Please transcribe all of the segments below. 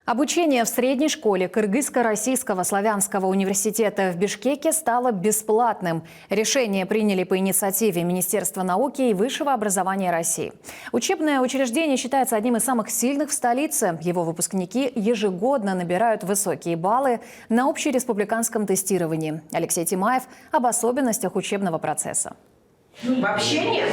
Обучение в средней школе Кыргызско-Российского славянского университета в Бишкеке стало бесплатным. Решение приняли по инициативе Министерства науки и высшего образования России. Учебное учреждение считается одним из самых сильных в столице. Его выпускники ежегодно набирают высокие баллы на общереспубликанском тестировании. Алексей Тимаев об особенностях учебного процесса. Вообще нет.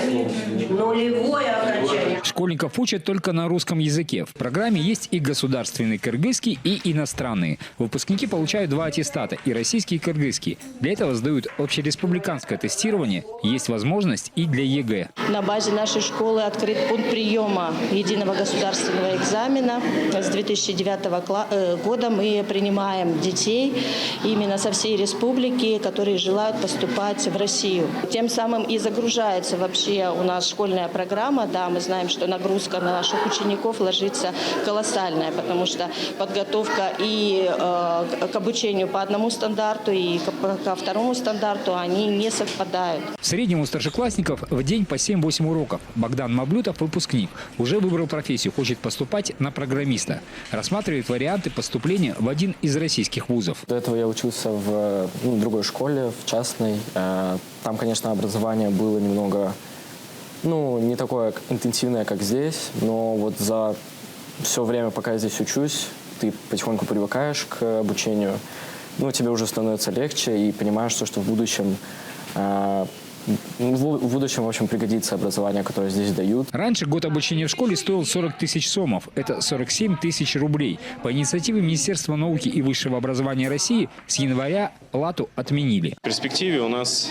Нулевое окончание. Школьников учат только на русском языке. В программе есть и государственный кыргызский, и иностранные. Выпускники получают 2 аттестата – и российский, и кыргызский. Для этого сдают общереспубликанское тестирование. Есть возможность и для ЕГЭ. На базе нашей школы открыт пункт приема единого государственного экзамена. С 2009 года мы принимаем детей именно со всей республики, которые желают поступать в Россию. Тем самым и загружается вообще у нас школьная программа. Да, мы знаем, что нагрузка на наших учеников ложится колоссальная, потому что подготовка и к обучению по одному стандарту, и ко второму стандарту, они не совпадают. В среднем у старшеклассников в день по 7-8 уроков. Богдан Маблютов, выпускник, уже выбрал профессию, хочет поступать на программиста. Рассматривает варианты поступления в один из российских вузов. До этого я учился в другой школе, в частной. Там, конечно, образование было немного, не такое интенсивное, как здесь, но вот за все время, пока я здесь учусь, ты потихоньку привыкаешь к обучению, тебе уже становится легче и понимаешь, что в будущем, в общем, пригодится образование, которое здесь дают. Раньше год обучения в школе стоил 40 тысяч сомов. Это 47 тысяч рублей. По инициативе Министерства науки и высшего образования России с января плату отменили. В перспективе у нас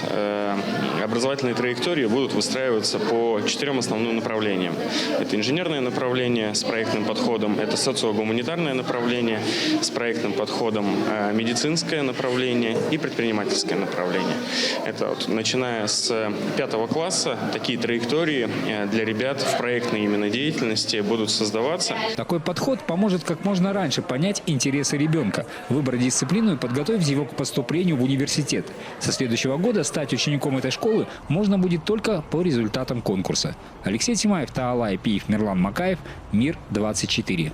образовательные траектории будут выстраиваться по 4 основным направлениям. Это инженерное направление с проектным подходом, это социогуманитарное направление с проектным подходом, медицинское направление и предпринимательское направление. Это начиная с 5 класса такие траектории для ребят в проектной именно деятельности будут создаваться. Такой подход поможет как можно раньше понять интересы ребенка, выбрать дисциплину и подготовить его к поступлению в университет. Со следующего года стать учеником этой школы можно будет только по результатам конкурса. Алексей Тимаев, Таалай Пиев, Мирлан Макаев, Мир 24.